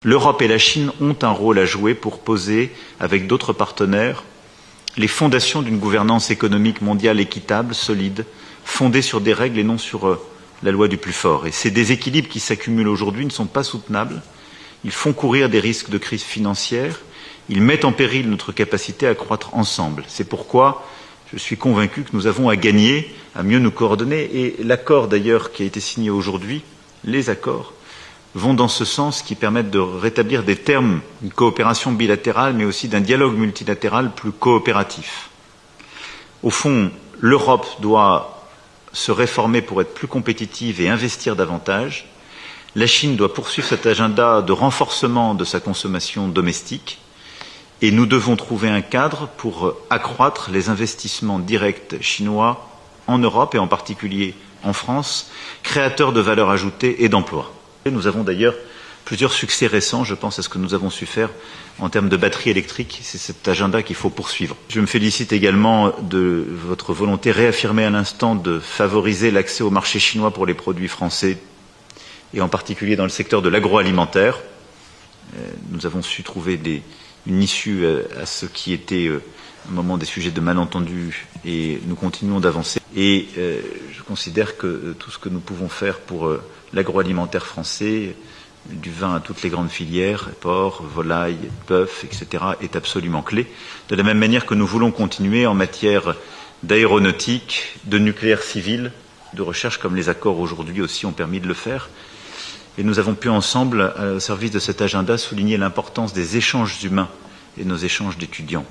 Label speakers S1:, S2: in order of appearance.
S1: L'Europe et la Chine ont un rôle à jouer pour poser, avec d'autres partenaires, les fondations d'une gouvernance économique mondiale équitable, solide, fondée sur des règles et non sur la loi du plus fort. Et ces déséquilibres qui s'accumulent aujourd'hui ne sont pas soutenables. Ils font courir des risques de crise financière. Ils mettent en péril notre capacité à croître ensemble. C'est pourquoi je suis convaincu que nous avons à gagner, à mieux nous coordonner. Et l'accord d'ailleurs qui a été signé aujourd'hui, les accords, vont dans ce sens, qui permettent de rétablir des termes d'une coopération bilatérale, mais aussi d'un dialogue multilatéral plus coopératif. Au fond, l'Europe doit se réformer pour être plus compétitive et investir davantage. La Chine doit poursuivre cet agenda de renforcement de sa consommation domestique. Et nous devons trouver un cadre pour accroître les investissements directs chinois en Europe et en particulier en France, créateurs de valeur ajoutée et d'emplois. Nous avons d'ailleurs plusieurs succès récents, je pense à ce que nous avons su faire en termes de batteries électriques. C'est cet agenda qu'il faut poursuivre. Je me félicite également de votre volonté réaffirmée à l'instant de favoriser l'accès au marché chinois pour les produits français et en particulier dans le secteur de l'agroalimentaire. Nous avons su trouver une issue à ce qui était un moment des sujets de malentendu et nous continuons d'avancer. Et je considère que tout ce que nous pouvons faire pour l'agroalimentaire français, du vin à toutes les grandes filières, porc, volaille, bœuf, etc., est absolument clé. De la même manière que nous voulons continuer en matière d'aéronautique, de nucléaire civil, de recherche, comme les accords aujourd'hui aussi ont permis de le faire. Et nous avons pu ensemble, au service de cet agenda, souligner l'importance des échanges humains et nos échanges d'étudiants.